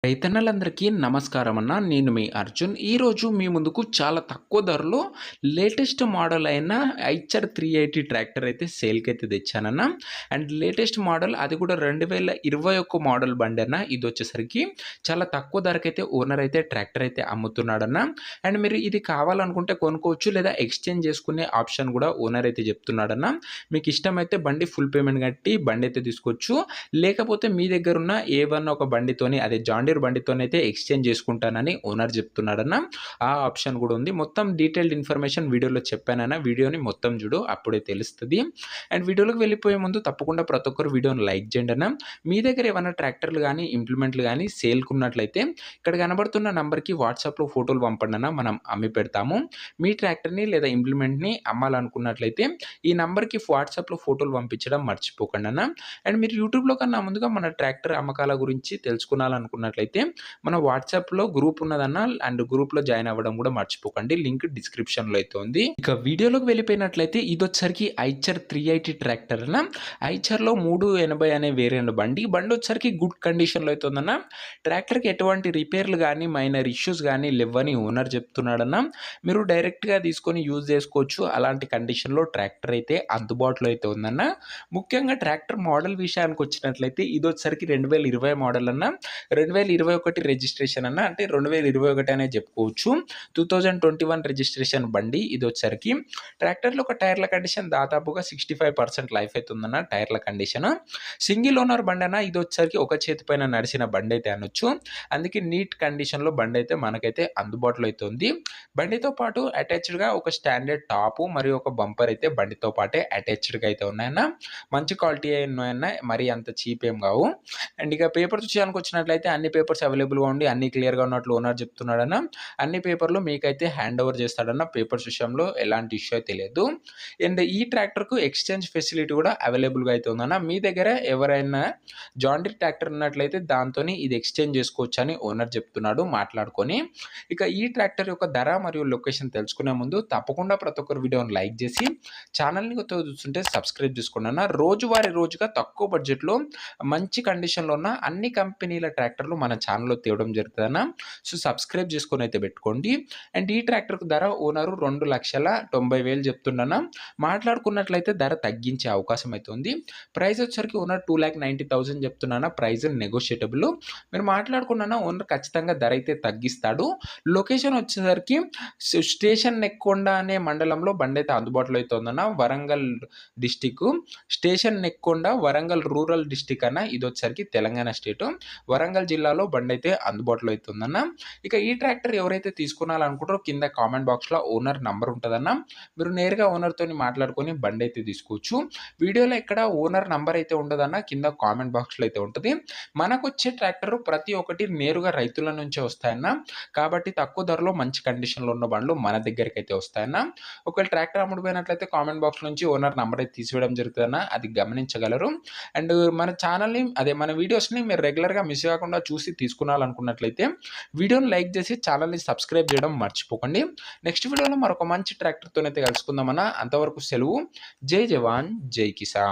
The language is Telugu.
రైతన్నలందరికీ నమస్కారం అన్న. నేను మీ అర్జున్. ఈరోజు మీ ముందుకు చాలా తక్కువ ధరలో లేటెస్ట్ మోడల్ అయిన ఐచర్ 380 ట్రాక్టర్ అయితే సేల్‌కైతే తెచ్చానన్న. అండ్ లేటెస్ట్ మోడల్ అది కూడా 2021 మోడల్ బండన్న. ఇదొచ్చేసరికి చాలా తక్కువ ధరకైతే ఓనర్ అయితే ట్రాక్టర్ అయితే అమ్ముతున్నాడన్న. అండ్ మీరు ఇది కావాలనుకుంటే కొనుక్కోవచ్చు, లేదా ఎక్స్‌చేంజ్ చేసుకునే ఆప్షన్ కూడా ఓనర్ అయితే చెప్తున్నాడన్న. మీకు ఇష్టమైతే బండి ఫుల్ పేమెంట్ కట్టి బండి అయితే తీసుకోవచ్చు. లేకపోతే మీ దగ్గరున్న ఏవన్నా ఒక బండితోని అదే జాండీర్ బండితోనైతే ఎక్స్‌చేంజ్ చేసుకుంటానని ఓనర్ చెప్తున్నాడన్న. ఆ ఆప్షన్ కూడా ఉంది. మొత్తం డీటెయిల్డ్ ఇన్ఫర్మేషన్ వీడియోలో చెప్పానన్న. వీడియోని మొత్తం చూడు, అప్పుడే తెలుస్తది. అండ్ వీడియోలోకి వెళ్ళిపోయే ముందు తప్పకుండా ప్రతి ఒక్కరు వీడియోని లైక్ చేయండి అన్న. మీ దగ్గర ఏమైనా ట్రాక్టర్లు గానీ, ఇంప్లిమెంట్లు గానీ సేల్‌కున్నట్లయితే ఇక్కడ కనబడుతున్న నంబర్‌కి వాట్సాప్‌లో ఫోటోలు పంపండి అన్న. మనం అమ్మి పెడతాము. మీ ట్రాక్టర్‌ని లేదా ఇంప్లిమెంట్‌ని అమ్మాలనుకున్నట్లయితే ఈ నంబర్‌కి వాట్సాప్‌లో ఫోటోలు పంపించడం మర్చిపోకండి అన్న. అండ్ మీరు యూట్యూబ్‌లో కన్నా ముందుగా మన ట్రాక్టర్ అమ్మకాల గురించి తెలుసుకోవాలనుకున్నట్లయితే మన వాట్సాప్‌లో గ్రూప్ ఉన్నదన్న. అండ్ గ్రూప్‌లో జాయిన్ అవ్వడం కూడా మర్చిపోకండి. లింక్ డిస్క్రిప్షన్‌లో అయితే ఉంది. ఇక వీడియోలోకి వెళ్ళిపోయినట్లయితే ఇదొచ్చేసరికి ఐచర్ 380 ట్రాక్టర్ అన్న. ఐచర్‌లో 380 అనే వేరియంట్ బండి. బండి వచ్చేసరికి గుడ్ కండిషన్‌లో అయితే ఉందన్న. ట్రాక్టర్‌కి ఎటువంటి రిపేర్లు గానీ, మైనర్ ఇష్యూస్ గానీ లేవని ఓనర్ చెప్తున్నాడన్న. మీరు డైరెక్ట్‌గా తీసుకొని యూజ్ చేసుకోవచ్చు. అలాంటి కండిషన్‌లో ట్రాక్టర్ అయితే అందుబాటులో అయితే ఉందన్న. ముఖ్యంగా ట్రాక్టర్ మోడల్ విషయానికొచ్చినట్లయితే ఇదొచ్చేసరికి 2020 మోడల్ అన్న. 2021 రిజిస్ట్రేషన్ అన్న. అంటే 2021 అనే చెప్పుకోవచ్చు. 2021 రిజిస్ట్రేషన్ బండి ఇదొచ్చేసరికి. ట్రాక్టర్‌లో ఒక టైర్ల కండిషన్ దాదాపుగా 65% లైఫ్ అయితే ఉందన్న టైర్ల కండిషన్. సింగిల్ ఓనర్ బండన్న. ఇదొచ్చేసరికి ఒక చేతి పైన నడిచిన బండైతే అనొచ్చు. అందుకే నీట్ కండిషన్‌లో బండైతే మనకైతే అందుబాటులో అయితే ఉంది. బండితో పాటు అటాచ్డ్‌గా ఒక స్టాండర్డ్ టాపు మరియు ఒక బంపర్ అయితే బండితో పాటే అటాచ్డ్‌గా అయితే ఉన్నాయన్న. మంచి క్వాలిటీ ఉన్నాయన్న. మరీ అంత చీప్ ఏం కావు. అండ్ ఇక పేపర్స్ విషయానికొచ్చినట్లయితే అన్ని పేపర్స్ అవైలబుల్‌గా ఉండి అన్నీ క్లియర్‌గా ఉన్నట్లు ఓనర్ చెప్తున్నాడన్న. అన్ని పేపర్‌లు మీకైతే హ్యాండ్ ఓవర్ చేస్తాడన్న. పేపర్స్ విషయంలో ఎలాంటి ఇష్యూ అయితే లేదు. అండ్ ఈ ట్రాక్టర్‌కు ఎక్స్‌చేంజ్ ఫెసిలిటీ కూడా అవైలబుల్‌గా అయితే ఉందన్న. మీ దగ్గర ఎవరైనా జాండీర్ ట్రాక్టర్ ఉన్నట్లయితే దాంతోని ఇది ఎక్స్‌చేంజ్ చేసుకోవచ్చని ఓనర్ చెప్తున్నాడు మాట్లాడుకొని. ఇక ఈ ట్రాక్టర్ యొక్క ధర మరియు లొకేషన్ తెలుసుకునే ముందు తప్పకుండా ప్రతి ఒక్కరు వీడియోని లైక్ చేసి ఛానల్‌ని కొత్తగా చూస్తుంటే సబ్స్క్రైబ్ చేసుకోండి అన్న. రోజుగా తక్కువ బడ్జెట్‌లో మంచి కండిషన్‌లో ఉన్న అన్ని కంపెనీల ట్రాక్టర్లు మన ఛానల్‌లో తేవడం జరుగుతదన్న. సో, సబ్స్క్రైబ్ చేసుకొని అయితే పెట్టుకోండి. అండ్ ఈ ట్రాక్టర్‌కు ధర ఓనరు 2,90,000 చెప్తుండన్న. మాట్లాడుకున్నట్లయితే ధర తగ్గించే అవకాశం అయితే ఉంది. ప్రైస్ వచ్చేసరికి ఓనర్ 2,90,000 చెప్తున్నాన. ప్రైస్ నెగోషియేటబుల్. మీరు మాట్లాడుకున్న ఓనర్ ఖచ్చితంగా ధర అయితే తగ్గిస్తాడు. లొకేషన్ వచ్చేసరికి స్టేషన్ నెక్కొండ అనే మండలంలో బండైతే అందుబాటులో అయితే ఉందన్న. వరంగల్ డిస్ట్రిక్కు. Station Nekkonda Warangal rural district అన్న. ఇదొచ్చేసరికి తెలంగాణ స్టేటు. వరంగల్ జిల్లాలో బండైతే అందుబాటులో అయితే ఉందన్న. ఇక ఈ ట్రాక్టర్ ఎవరైతే తీసుకోవాలనుకుంటారో కింద కామెంట్ బాక్స్‌లో ఓనర్ నంబర్ ఉంటదన్న. మీరు నేరుగా ఓనర్‌తోని మాట్లాడుకొని బండైతే తీసుకోవచ్చు. వీడియోలో ఎక్కడ ఓనర్ నంబర్ అయితే ఉండదన్న. కింద కామెంట్ బాక్స్‌లో అయితే ఉంటది. మనకొచ్చే ట్రాక్టర్ ప్రతి ఒక్కటి నేరుగా రైతుల నుంచే వస్తాయన్న. కాబట్టి తక్కువ ధరలో మంచి కండిషన్‌లో ఉన్న బండ్లు మన దగ్గరికైతే వస్తాయన్న. ఒకవేళ ట్రాక్టర్ అమ్ముడుపోయినట్లయితే కామెంట్ బాక్స్ నుంచి ఓనర్ నంబర్ అయితే తీసివేయడం జరుగుతదన్న. అది గమనించగలరు. అండ్ మన ఛానల్‌ని అదే మన వీడియోస్‌ని మీరు రెగ్యులర్‌గా మిస్ కాకుండా చూసి తీసుకోవాలనుకున్నట్లయితే వీడియోని లైక్ చేసి ఛానల్‌ని సబ్స్క్రైబ్ చేయడం మర్చిపోకండి. నెక్స్ట్ వీడియోలో మరొక మంచి ట్రాక్టర్‌తోనైతే కలుసుకుందామన్న. అంతవరకు సెలవు. జై జవాన్, జై కిసాన్.